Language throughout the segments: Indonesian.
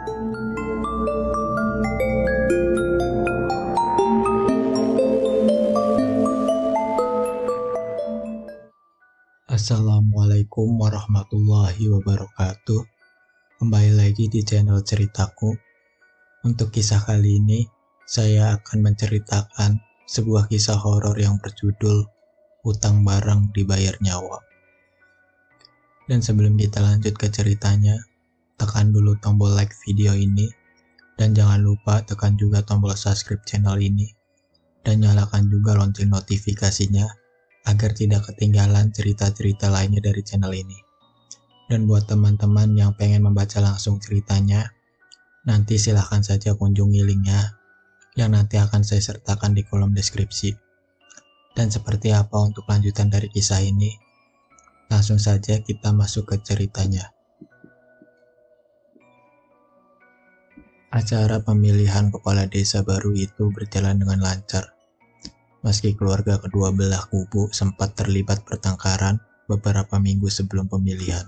Assalamualaikum warahmatullahi wabarakatuh. Kembali lagi di channel ceritaku. Untuk kisah kali ini, saya akan menceritakan sebuah kisah horor yang berjudul Hutang Barang Dibayar Nyawa. Dan sebelum kita lanjut ke ceritanya, tekan dulu tombol like video ini, dan jangan lupa tekan juga tombol subscribe channel ini, dan nyalakan juga lonceng notifikasinya agar tidak ketinggalan cerita-cerita lainnya dari channel ini. Dan buat teman-teman yang pengen membaca langsung ceritanya, nanti silahkan saja kunjungi linknya yang nanti akan saya sertakan di kolom deskripsi. Dan seperti apa untuk lanjutan dari kisah ini? Langsung saja kita masuk ke ceritanya. Acara pemilihan kepala desa baru itu berjalan dengan lancar. Meski keluarga kedua belah kubu sempat terlibat pertengkaran beberapa minggu sebelum pemilihan.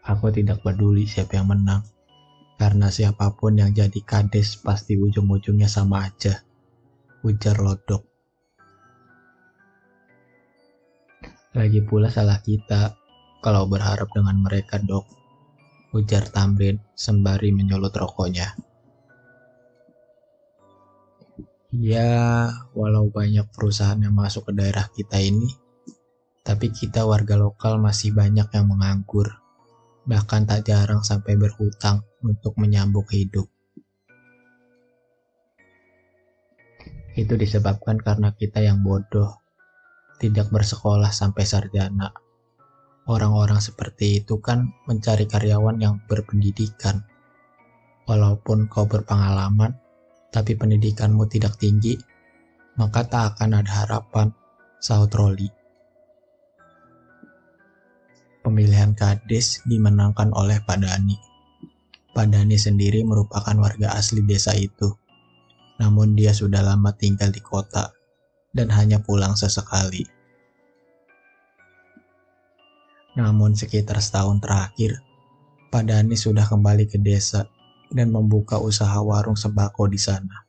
Aku tidak peduli siapa yang menang, karena siapapun yang jadi kades pasti ujung-ujungnya sama aja, ujar Lodok. Lagi pula salah kita kalau berharap dengan mereka, Dok, ujar Tamrin sembari menyulut rokoknya. Ya, walau banyak perusahaan yang masuk ke daerah kita ini, tapi kita warga lokal masih banyak yang menganggur, bahkan tak jarang sampai berhutang untuk menyambung hidup. Itu disebabkan karena kita yang bodoh, tidak bersekolah sampai sarjana. Orang-orang seperti itu kan mencari karyawan yang berpendidikan. Walaupun kau berpengalaman, tapi pendidikanmu tidak tinggi, maka tak akan ada harapan, sahut Roli. Pemilihan kades dimenangkan oleh Pak Dani. Pak Dani sendiri merupakan warga asli desa itu, namun dia sudah lama tinggal di kota dan hanya pulang sesekali. Namun sekitar setahun terakhir, Pak Dani sudah kembali ke desa dan membuka usaha warung sembako di sana.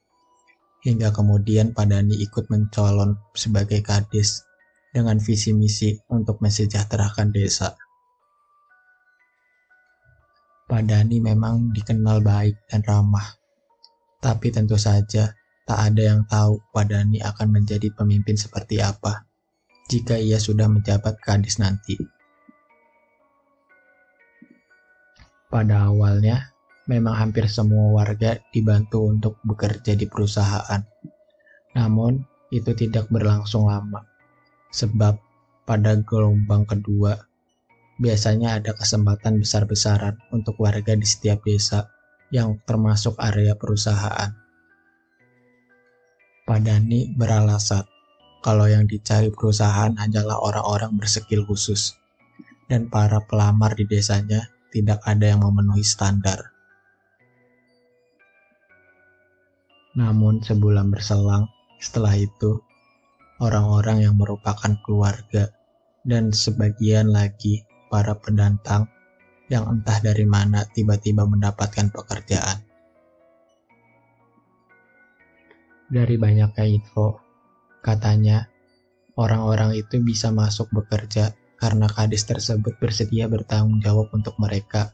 Hingga kemudian Pak Dani ikut mencalon sebagai kades dengan visi misi untuk mensejahterakan desa. Pak Dani memang dikenal baik dan ramah, tapi tentu saja tak ada yang tahu Pak Dani akan menjadi pemimpin seperti apa jika ia sudah menjabat kades nanti. Pada awalnya, memang hampir semua warga dibantu untuk bekerja di perusahaan. Namun, itu tidak berlangsung lama. Sebab, pada gelombang kedua, biasanya ada kesempatan besar-besaran untuk warga di setiap desa yang termasuk area perusahaan. Pak Dani beralasan kalau yang dicari perusahaan hanyalah orang-orang berskill khusus, dan para pelamar di desanya tidak ada yang memenuhi standar. Namun sebulan berselang setelah itu, orang-orang yang merupakan keluarga dan sebagian lagi para pendatang yang entah dari mana tiba-tiba mendapatkan pekerjaan. Dari banyaknya info, katanya orang-orang itu bisa masuk bekerja karena kades tersebut bersedia bertanggung jawab untuk mereka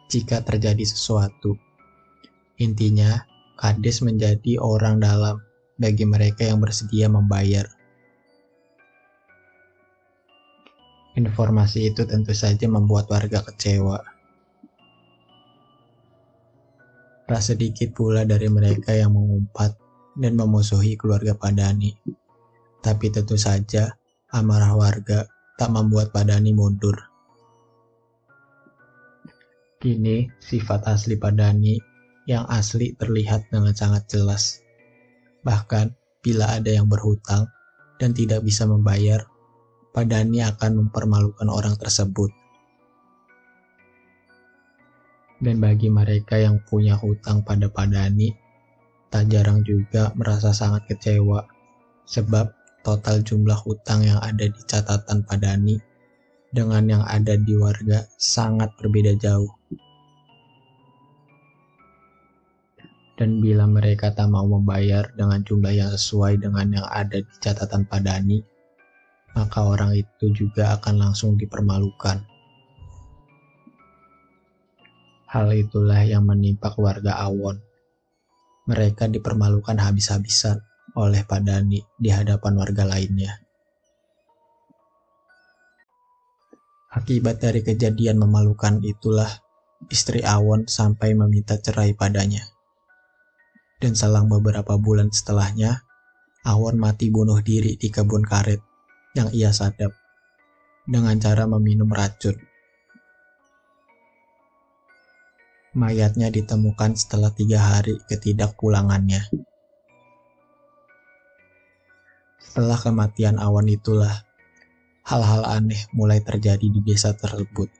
jika terjadi sesuatu. Intinya, kades menjadi orang dalam bagi mereka yang bersedia membayar. Informasi itu tentu saja membuat warga kecewa. Tak sedikit pula dari mereka yang mengumpat dan memusuhi keluarga Pak Dani. Tapi tentu saja amarah warga tak membuat Pak Dani mundur. Kini sifat asli Pak Dani yang asli terlihat dengan sangat jelas. Bahkan bila ada yang berhutang dan tidak bisa membayar, Pak Dani akan mempermalukan orang tersebut. Dan bagi mereka yang punya hutang pada Pak Dani, tak jarang juga merasa sangat kecewa, sebab total jumlah hutang yang ada di catatan Pak Dani dengan yang ada di warga sangat berbeda jauh. Dan bila mereka tak mau membayar dengan jumlah yang sesuai dengan yang ada di catatan Padani, maka orang itu juga akan langsung dipermalukan. Hal itulah yang menimpa keluarga Awon. Mereka dipermalukan habis-habisan oleh Padani di hadapan warga lainnya. Akibat dari kejadian memalukan itulah istri Awon sampai meminta cerai padanya. Dan selang beberapa bulan setelahnya, Awon mati bunuh diri di kebun karet yang ia sadap dengan cara meminum racun. Mayatnya ditemukan setelah 3 hari ketidakpulangannya. Setelah kematian Awon itulah, hal-hal aneh mulai terjadi di desa tersebut.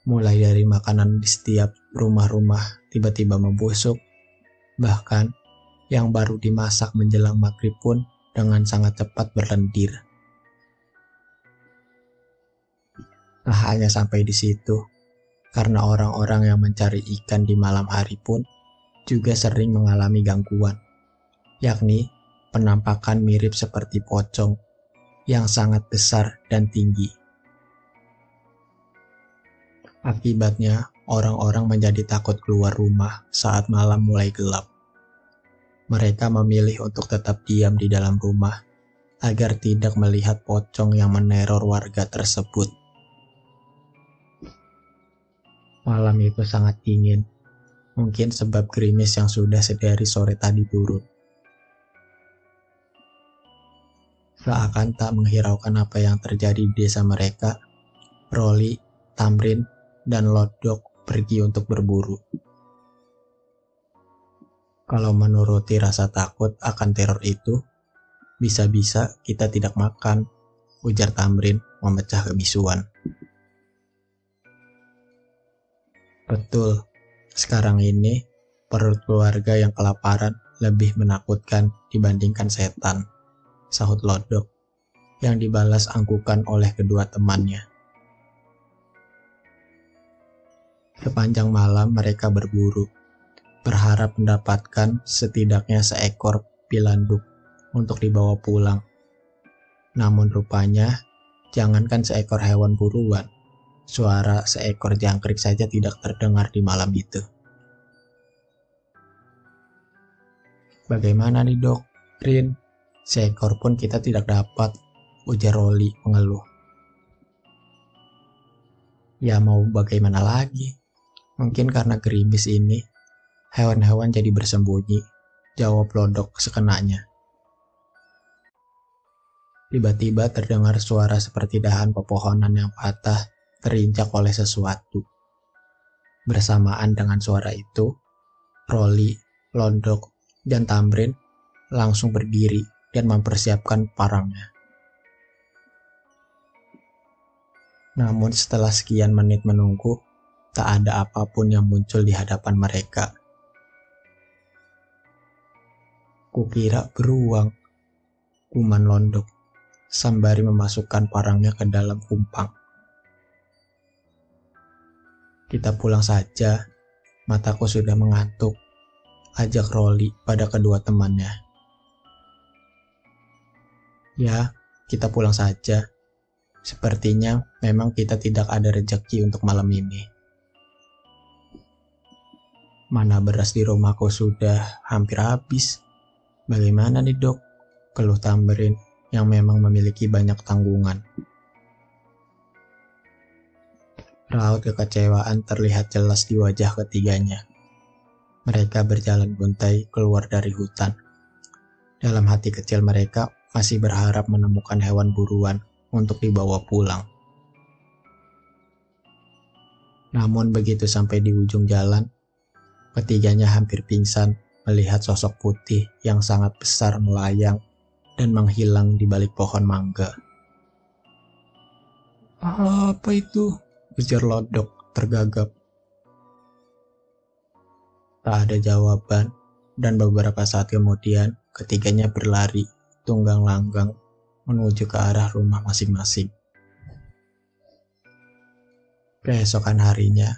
Mulai dari makanan di setiap rumah-rumah tiba-tiba membusuk, bahkan yang baru dimasak menjelang maghrib pun dengan sangat cepat berlendir. Nah, hanya sampai di situ, karena orang-orang yang mencari ikan di malam hari pun juga sering mengalami gangguan, yakni penampakan mirip seperti pocong yang sangat besar dan tinggi. Akibatnya, orang-orang menjadi takut keluar rumah saat malam mulai gelap. Mereka memilih untuk tetap diam di dalam rumah agar tidak melihat pocong yang meneror warga tersebut. Malam itu sangat dingin, mungkin sebab gerimis yang sudah sedari sore tadi turun. Seakan tak menghiraukan apa yang terjadi di desa mereka, Roli, Tamrin, dan Lodok pergi untuk berburu. Kalau menuruti rasa takut akan teror itu, bisa-bisa kita tidak makan, ujar Tamrin memecah kebisuan. Betul, sekarang ini perut keluarga yang kelaparan lebih menakutkan dibandingkan setan, sahut Lodok, yang dibalas anggukan oleh kedua temannya. Sepanjang malam mereka berburu, berharap mendapatkan setidaknya seekor pilanduk untuk dibawa pulang. Namun rupanya, jangankan seekor hewan buruan, suara seekor jangkrik saja tidak terdengar di malam itu. Bagaimana nih dok, Rin? Seekor pun kita tidak dapat, ujar Roli mengeluh. Ya mau bagaimana lagi? Mungkin karena gerimis ini, hewan-hewan jadi bersembunyi, jawab Lodok sekenanya. Tiba-tiba terdengar suara seperti dahan pepohonan yang patah terinjak oleh sesuatu. Bersamaan dengan suara itu, Roli, Lodok, dan Tamrin langsung berdiri dan mempersiapkan parangnya. Namun setelah sekian menit menunggu, tak ada apapun yang muncul di hadapan mereka. Kukira beruang, kuman Lodok, sembari memasukkan parangnya ke dalam kumpang. Kita pulang saja, mataku sudah mengantuk, ajak Roli pada kedua temannya. Ya, kita pulang saja. Sepertinya memang kita tidak ada rezeki untuk malam ini. Mana beras di rumahku sudah hampir habis. Bagaimana nih dok? Keluh Tamrin yang memang memiliki banyak tanggungan. Raut kekecewaan terlihat jelas di wajah ketiganya. Mereka berjalan guntai keluar dari hutan. Dalam hati kecil mereka masih berharap menemukan hewan buruan untuk dibawa pulang. Namun begitu sampai di ujung jalan, ketiganya hampir pingsan melihat sosok putih yang sangat besar melayang dan menghilang di balik pohon mangga. Apa itu? Ujar Lodok tergagap. Tak ada jawaban, dan beberapa saat kemudian ketiganya berlari tunggang langgang menuju ke arah rumah masing-masing. Keesokan harinya,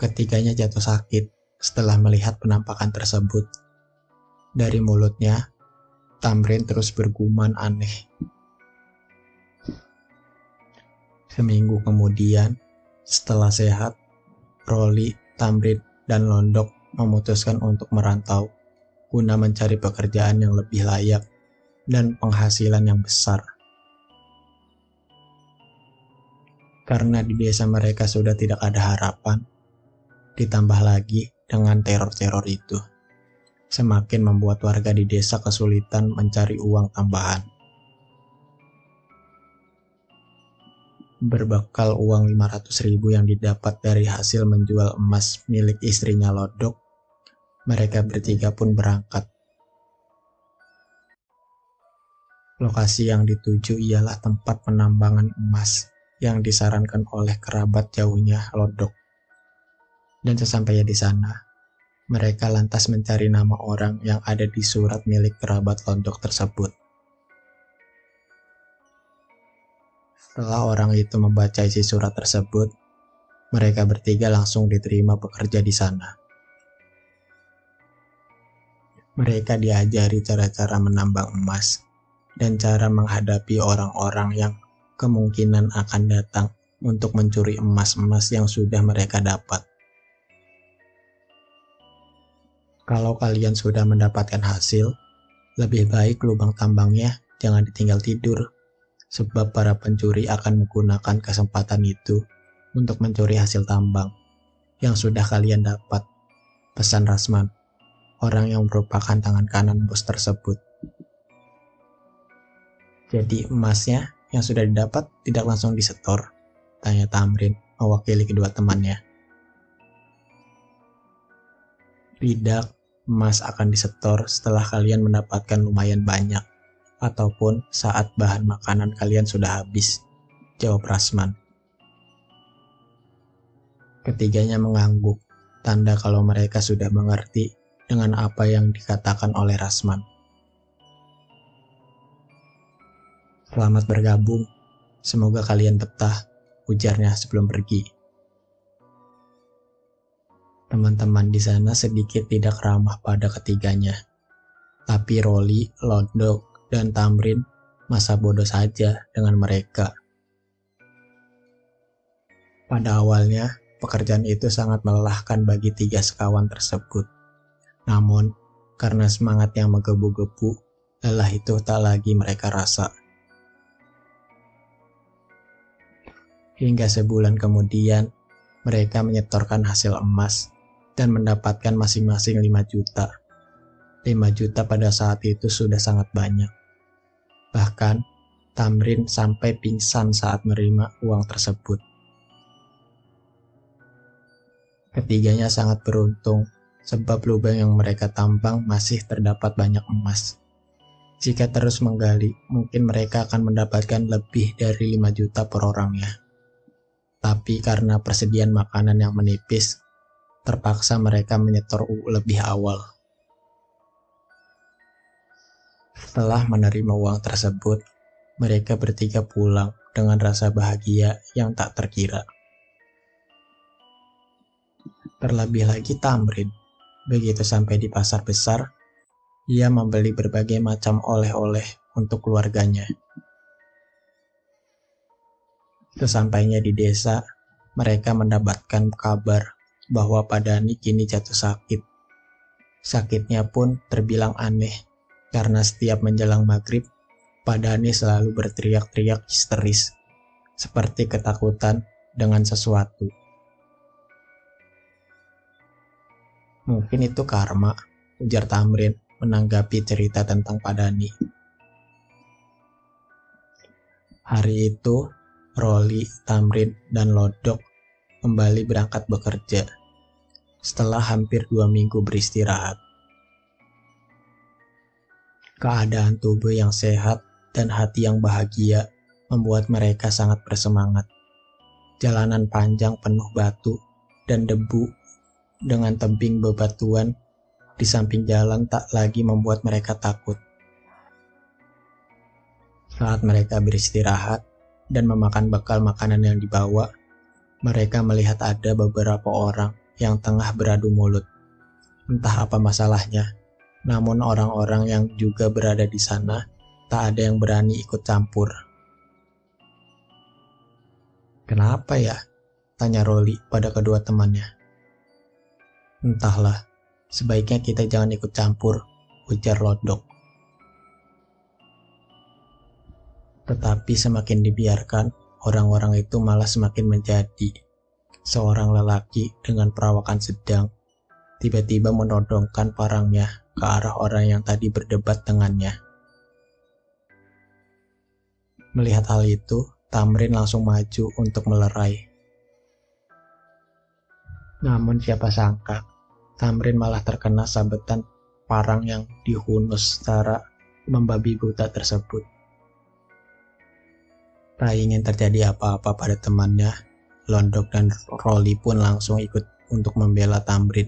ketiganya jatuh sakit setelah melihat penampakan tersebut. Dari mulutnya, Tamrin terus bergumam aneh. Seminggu kemudian, setelah sehat, Rolly, Tamrin, dan Londok memutuskan untuk merantau guna mencari pekerjaan yang lebih layak dan penghasilan yang besar. Karena di desa mereka sudah tidak ada harapan, ditambah lagi dengan teror-teror itu, semakin membuat warga di desa kesulitan mencari uang tambahan. Berbekal uang 500.000 yang didapat dari hasil menjual emas milik istrinya Lodok, mereka bertiga pun berangkat. Lokasi yang dituju ialah tempat penambangan emas yang disarankan oleh kerabat jauhnya Lodok. Dan sesampainya di sana, mereka lantas mencari nama orang yang ada di surat milik kerabat Lodok tersebut. Setelah orang itu membaca isi surat tersebut, mereka bertiga langsung diterima bekerja di sana. Mereka diajari cara-cara menambang emas dan cara menghadapi orang-orang yang kemungkinan akan datang untuk mencuri emas-emas yang sudah mereka dapat. Kalau kalian sudah mendapatkan hasil, lebih baik lubang tambangnya jangan ditinggal tidur, sebab para pencuri akan menggunakan kesempatan itu untuk mencuri hasil tambang yang sudah kalian dapat, pesan Rasman, orang yang merupakan tangan kanan bos tersebut. Jadi emasnya yang sudah didapat tidak langsung disetor? Tanya Tamrin mewakili kedua temannya. Tidak, emas akan disetor setelah kalian mendapatkan lumayan banyak, ataupun saat bahan makanan kalian sudah habis, jawab Rasman. Ketiganya mengangguk, tanda kalau mereka sudah mengerti dengan apa yang dikatakan oleh Rasman. Selamat bergabung, semoga kalian betah, ujarnya sebelum pergi. Teman-teman di sana sedikit tidak ramah pada ketiganya, tapi Rolly, Lodok, dan Tamrin masa bodoh saja dengan mereka. Pada awalnya, pekerjaan itu sangat melelahkan bagi tiga sekawan tersebut. Namun, karena semangat yang menggebu-gebu, lelah itu tak lagi mereka rasa. Hingga sebulan kemudian, mereka menyetorkan hasil emas dan mendapatkan masing-masing 5 juta. 5 juta pada saat itu sudah sangat banyak. Bahkan, Tamrin sampai pingsan saat menerima uang tersebut. Ketiganya sangat beruntung, sebab lubang yang mereka tambang masih terdapat banyak emas. Jika terus menggali, mungkin mereka akan mendapatkan lebih dari 5 juta per orangnya. Tapi karena persediaan makanan yang menipis, terpaksa mereka menyetor lebih awal. Setelah menerima uang tersebut, mereka bertiga pulang dengan rasa bahagia yang tak terkira. Terlebih lagi Tamrin, begitu sampai di pasar besar, ia membeli berbagai macam oleh-oleh untuk keluarganya. Sesampainya di desa, mereka mendapatkan kabar bahwa Padani kini jatuh sakit. Sakitnya pun terbilang aneh, karena setiap menjelang maghrib, Padani selalu berteriak-teriak histeris, seperti ketakutan dengan sesuatu. Mungkin itu karma, ujar Tamrin menanggapi cerita tentang Padani. Hari itu, Rolly, Tamrin, dan Lodok kembali berangkat bekerja setelah hampir 2 minggu beristirahat. Keadaan tubuh yang sehat dan hati yang bahagia membuat mereka sangat bersemangat. Jalanan panjang penuh batu dan debu dengan tebing bebatuan di samping jalan tak lagi membuat mereka takut. Saat mereka beristirahat dan memakan bekal makanan yang dibawa, mereka melihat ada beberapa orang yang tengah beradu mulut. Entah apa masalahnya, namun orang-orang yang juga berada di sana tak ada yang berani ikut campur. "Kenapa ya?" tanya Rolly pada kedua temannya. "Entahlah, sebaiknya kita jangan ikut campur," ujar Londok. Tetapi semakin dibiarkan, orang-orang itu malah semakin menjadi. Seorang lelaki dengan perawakan sedang tiba-tiba menodongkan parangnya ke arah orang yang tadi berdebat dengannya. Melihat hal itu, Tamrin langsung maju untuk melerai. Namun siapa sangka, Tamrin malah terkena sabetan parang yang dihunus secara membabi buta tersebut. Tak ingin terjadi apa-apa pada temannya, Londok dan Rolly pun langsung ikut untuk membela Tamrin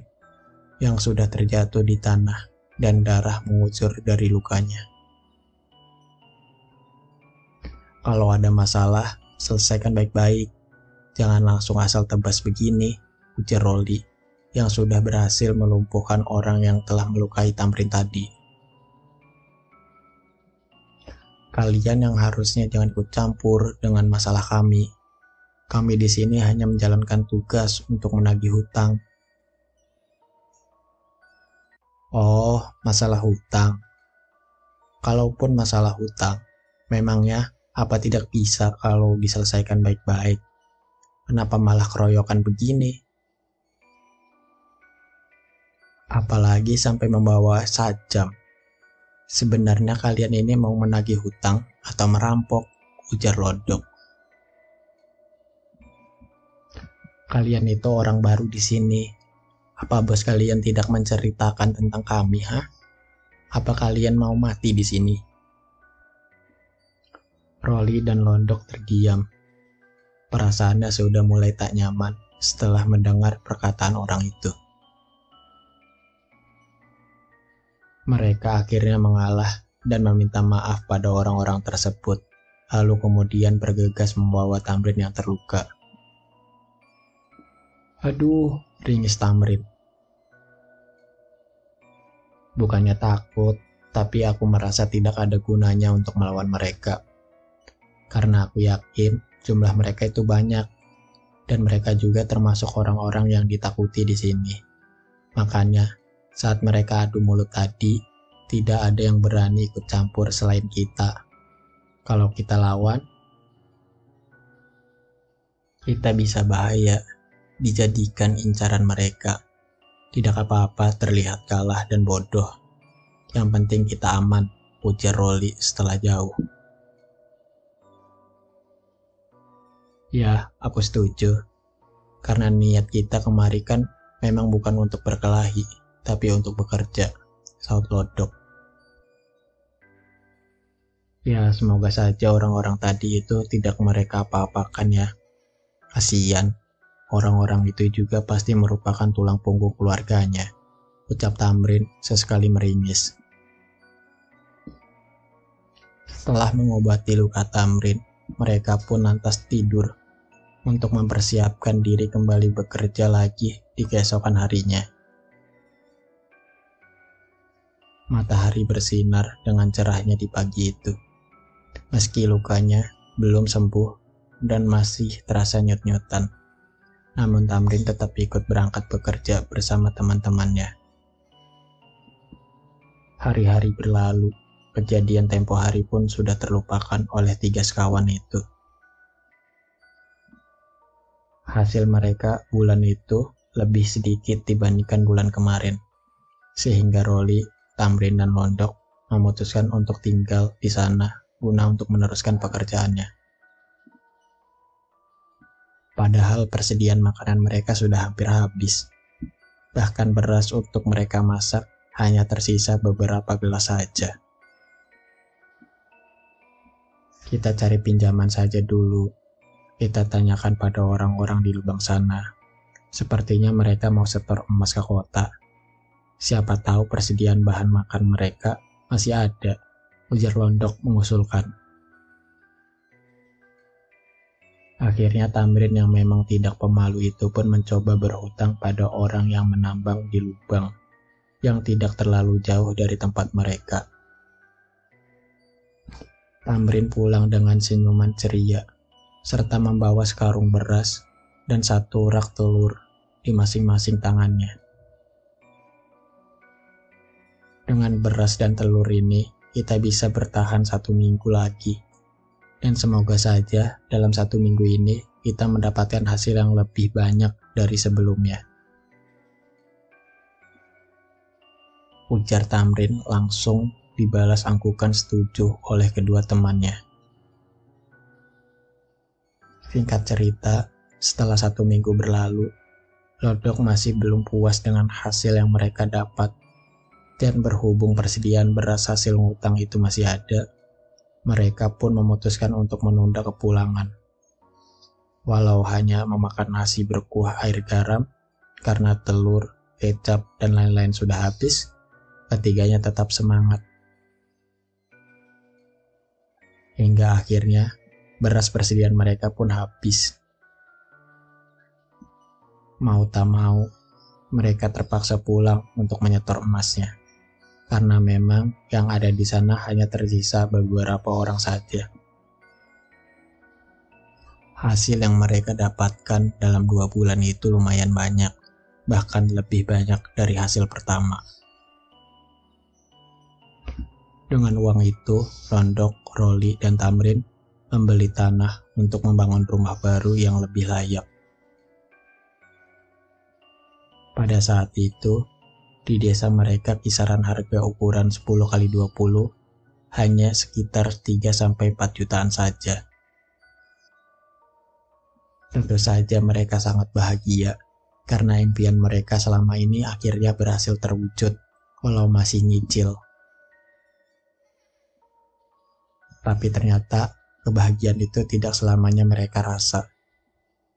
yang sudah terjatuh di tanah dan darah mengucur dari lukanya. "Kalau ada masalah, selesaikan baik-baik. Jangan langsung asal tebas begini," ujar Rolly yang sudah berhasil melumpuhkan orang yang telah melukai Tamrin tadi. "Kalian yang harusnya jangan ikut campur dengan masalah kami. Kami di sini hanya menjalankan tugas untuk menagih hutang." "Oh, masalah hutang. Kalaupun masalah hutang, memangnya apa tidak bisa kalau diselesaikan baik-baik? Kenapa malah keroyokan begini? Apalagi sampai membawa sajam. Sebenarnya kalian ini mau menagih hutang atau merampok?" ujar Londok. "Kalian itu orang baru di sini. Apa bos kalian tidak menceritakan tentang kami, ha? Apa kalian mau mati di sini?" Rolly dan Londok terdiam. Perasaannya sudah mulai tak nyaman setelah mendengar perkataan orang itu. Mereka akhirnya mengalah dan meminta maaf pada orang-orang tersebut, lalu kemudian bergegas membawa Tamrin yang terluka. "Aduh," ringis Tamrin. "Bukannya takut, tapi aku merasa tidak ada gunanya untuk melawan mereka. Karena aku yakin jumlah mereka itu banyak, dan mereka juga termasuk orang-orang yang ditakuti di sini. Makanya, saat mereka adu mulut tadi, tidak ada yang berani ikut campur selain kita. Kalau kita lawan, kita bisa bahaya, dijadikan incaran mereka. Tidak apa-apa terlihat kalah dan bodoh. Yang penting kita aman," ujar Rolly setelah jauh. "Ya, aku setuju. Karena niat kita kemari kan memang bukan untuk berkelahi, tapi untuk bekerja," saut Londok. "Ya, semoga saja orang-orang tadi itu tidak mereka apa-apakan ya. Kasian, orang-orang itu juga pasti merupakan tulang punggung keluarganya," ucap Tamrin sesekali meringis. Setelah mengobati luka Tamrin, mereka pun lantas tidur untuk mempersiapkan diri kembali bekerja lagi di keesokan harinya. Matahari bersinar dengan cerahnya di pagi itu. Meski lukanya belum sembuh dan masih terasa nyut-nyutan, namun Tamrin tetap ikut berangkat bekerja bersama teman-temannya. Hari-hari berlalu, kejadian tempo hari pun sudah terlupakan oleh 3 sekawan itu. Hasil mereka bulan itu lebih sedikit dibandingkan bulan kemarin, sehingga Rolly, Tamrin, dan Londok memutuskan untuk tinggal di sana guna untuk meneruskan pekerjaannya. Padahal persediaan makanan mereka sudah hampir habis. Bahkan beras untuk mereka masak hanya tersisa beberapa gelas saja. "Kita cari pinjaman saja dulu," kita tanyakan pada orang-orang di lubang sana. "Sepertinya mereka mau setor emas ke kota. Siapa tahu persediaan bahan makan mereka masih ada," ujar Londok mengusulkan. Akhirnya Tamrin yang memang tidak pemalu itu pun mencoba berhutang pada orang yang menambang di lubang yang tidak terlalu jauh dari tempat mereka. Tamrin pulang dengan senyuman ceria, serta membawa sekarung beras dan satu rak telur di masing-masing tangannya. Dengan beras dan telur ini, kita bisa bertahan 1 minggu lagi. Dan semoga saja dalam 1 minggu ini kita mendapatkan hasil yang lebih banyak dari sebelumnya. Ujar Tamrin langsung dibalas angkukan setuju oleh kedua temannya. Singkat cerita, setelah 1 minggu berlalu, Lodok masih belum puas dengan hasil yang mereka dapat. Dan berhubung persediaan beras hasil ngutang itu masih ada, mereka pun memutuskan untuk menunda kepulangan. Walau hanya memakan nasi berkuah air garam, karena telur, kecap, dan lain-lain sudah habis, ketiganya tetap semangat. Hingga akhirnya, beras persediaan mereka pun habis. Mau tak mau, mereka terpaksa pulang untuk menyetor emasnya. Karena memang yang ada di sana hanya tersisa beberapa orang saja. Hasil yang mereka dapatkan dalam 2 bulan itu lumayan banyak, bahkan lebih banyak dari hasil pertama. Dengan uang itu, Londok, Rolly, dan Tamrin membeli tanah untuk membangun rumah baru yang lebih layak. Pada saat itu, di desa mereka kisaran harga ukuran 10x20 hanya sekitar 3-4 jutaan saja. Tentu saja mereka sangat bahagia karena impian mereka selama ini akhirnya berhasil terwujud walau masih nyicil. Tapi ternyata kebahagiaan itu tidak selamanya mereka rasa.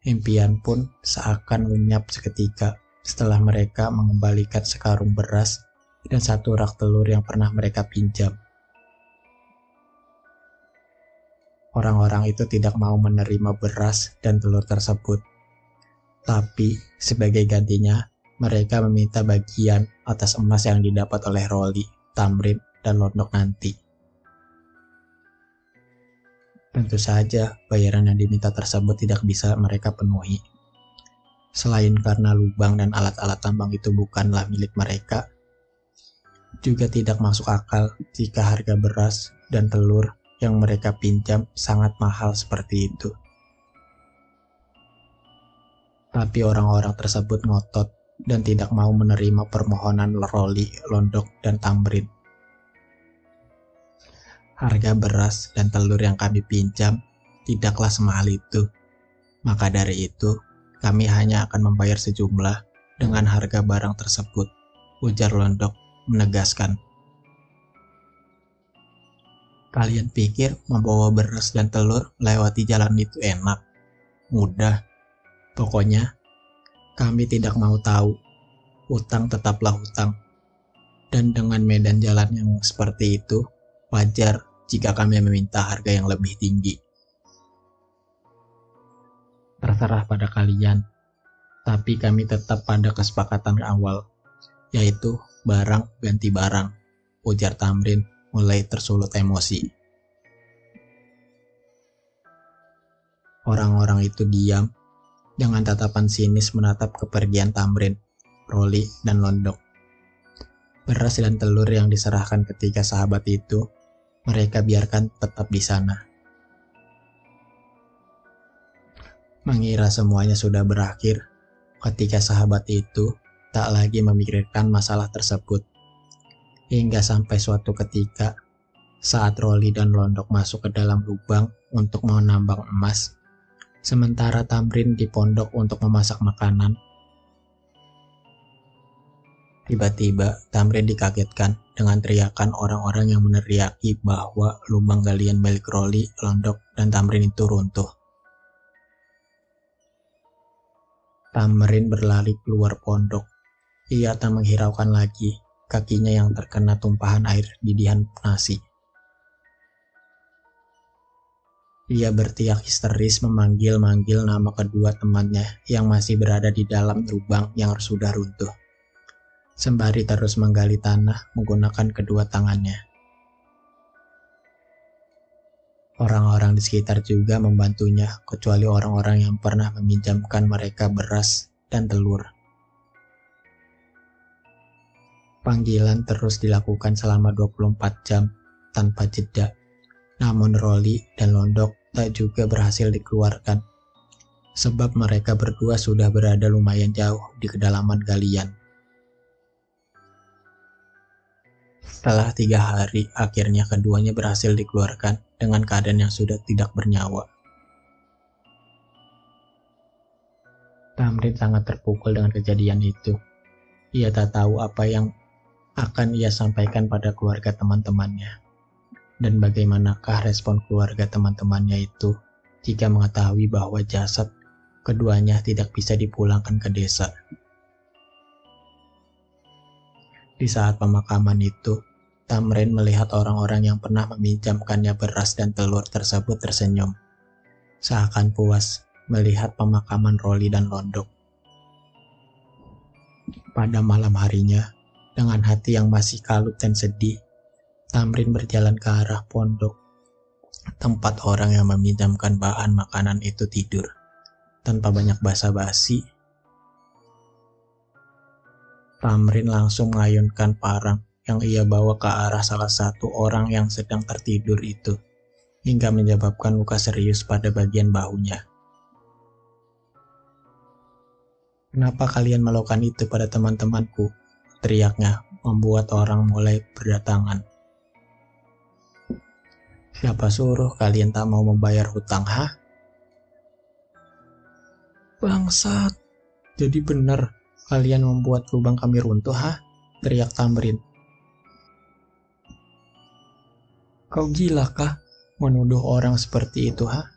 Impian pun seakan lenyap seketika setelah mereka mengembalikan sekarung beras dan satu rak telur yang pernah mereka pinjam. Orang-orang itu tidak mau menerima beras dan telur tersebut. Tapi sebagai gantinya, mereka meminta bagian atas emas yang didapat oleh Rolly, Tamrin, dan Londok nanti. Tentu saja, bayaran yang diminta tersebut tidak bisa mereka penuhi. Selain karena lubang dan alat-alat tambang itu bukanlah milik mereka, juga tidak masuk akal jika harga beras dan telur yang mereka pinjam sangat mahal seperti itu. Tapi orang-orang tersebut ngotot dan tidak mau menerima permohonan Rolly, Londok, dan Tamrin. Harga beras dan telur yang kami pinjam tidaklah semahal itu. Maka dari itu, kami hanya akan membayar sejumlah dengan harga barang tersebut, ujar Londok menegaskan. Kalian pikir membawa beras dan telur melewati jalan itu enak? Mudah. Pokoknya, kami tidak mau tahu. Hutang tetaplah hutang. Dan dengan medan jalan yang seperti itu, wajar jika kami meminta harga yang lebih tinggi. Terserah pada kalian, tapi kami tetap pada kesepakatan awal, yaitu barang ganti barang, ujar Tamrin mulai tersulut emosi. Orang-orang itu diam, dengan tatapan sinis menatap kepergian Tamrin, Rolly, dan Londok. Beras dan telur yang diserahkan ketiga sahabat itu, mereka biarkan tetap di sana. Mengira semuanya sudah berakhir, ketika sahabat itu tak lagi memikirkan masalah tersebut. Hingga sampai suatu ketika, saat Rolly dan Londok masuk ke dalam lubang untuk menambang emas, sementara Tamrin di pondok untuk memasak makanan. Tiba-tiba, Tamrin dikagetkan dengan teriakan orang-orang yang meneriaki bahwa lubang galian milik Rolly, Londok, dan Tamrin itu runtuh. Tamrin berlari keluar pondok. Ia tak menghiraukan lagi kakinya yang terkena tumpahan air didihan nasi. Ia berteriak histeris memanggil-manggil nama kedua temannya yang masih berada di dalam lubang yang sudah runtuh, sembari terus menggali tanah menggunakan kedua tangannya. Orang-orang di sekitar juga membantunya, kecuali orang-orang yang pernah meminjamkan mereka beras dan telur. Panggilan terus dilakukan selama 24 jam tanpa jeda. Namun Rolly dan Londok tak juga berhasil dikeluarkan, sebab mereka berdua sudah berada lumayan jauh di kedalaman galian. Setelah 3 hari, akhirnya keduanya berhasil dikeluarkan dengan keadaan yang sudah tidak bernyawa. Tamrin sangat terpukul dengan kejadian itu. Ia tak tahu apa yang akan ia sampaikan pada keluarga teman-temannya. Dan bagaimanakah respon keluarga teman-temannya itu jika mengetahui bahwa jasad keduanya tidak bisa dipulangkan ke desa. Di saat pemakaman itu, Tamrin melihat orang-orang yang pernah meminjamkannya beras dan telur tersebut tersenyum, seakan puas melihat pemakaman Rolly dan Londok. Pada malam harinya, dengan hati yang masih kalut dan sedih, Tamrin berjalan ke arah pondok, tempat orang yang meminjamkan bahan makanan itu tidur. Tanpa banyak basa-basi, Tamrin langsung mengayunkan parang yang ia bawa ke arah salah satu orang yang sedang tertidur itu, hingga menyebabkan luka serius pada bagian bahunya. "Kenapa kalian melakukan itu pada teman-temanku?" teriaknya, membuat orang mulai berdatangan. "Siapa suruh kalian tak mau membayar hutang, hah? Bangsat, jadi benar kalian membuat lubang kami runtuh, hah?" teriak Tamrin. "Kau gila kah menuduh orang seperti itu, hah?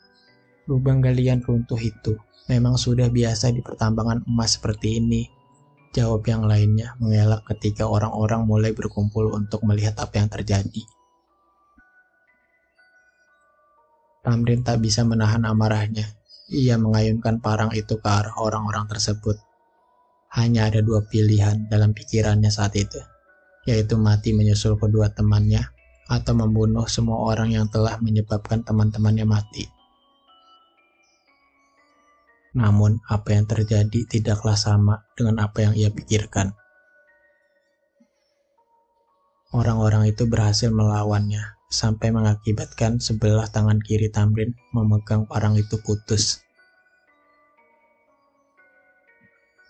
Lubang galian runtuh itu memang sudah biasa di pertambangan emas seperti ini," jawab yang lainnya mengelak ketika orang-orang mulai berkumpul untuk melihat apa yang terjadi. Tamrin tak bisa menahan amarahnya. Ia mengayunkan parang itu ke arah orang-orang tersebut. Hanya ada 2 pilihan dalam pikirannya saat itu, yaitu mati menyusul kedua temannya atau membunuh semua orang yang telah menyebabkan teman-temannya mati. Namun, apa yang terjadi tidaklah sama dengan apa yang ia pikirkan. Orang-orang itu berhasil melawannya, sampai mengakibatkan sebelah tangan kiri Tamrin memegang parang itu putus.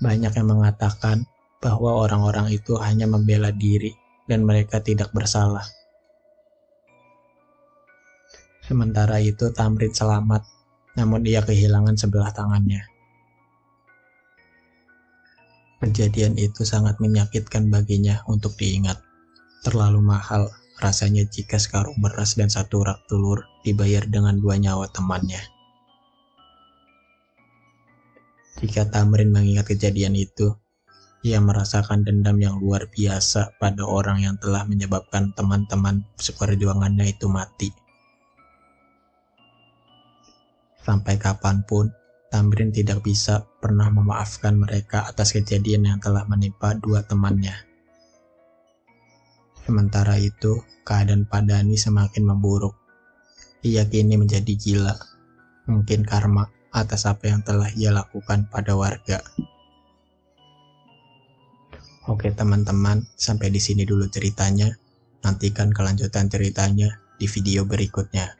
Banyak yang mengatakan bahwa orang-orang itu hanya membela diri dan mereka tidak bersalah. Sementara itu Tamrin selamat, namun ia kehilangan sebelah tangannya. Kejadian itu sangat menyakitkan baginya untuk diingat. Terlalu mahal rasanya jika sekarung beras dan 1 rak telur dibayar dengan 2 nyawa temannya. Jika Tamrin mengingat kejadian itu, ia merasakan dendam yang luar biasa pada orang yang telah menyebabkan teman-teman seperjuangannya itu mati. Sampai kapanpun, Tamrin tidak bisa pernah memaafkan mereka atas kejadian yang telah menimpa 2 temannya. Sementara itu, keadaan Padani semakin memburuk. Ia kini menjadi gila, mungkin karma atas apa yang telah ia lakukan pada warga. Oke teman-teman, sampai di sini dulu ceritanya. Nantikan kelanjutan ceritanya di video berikutnya.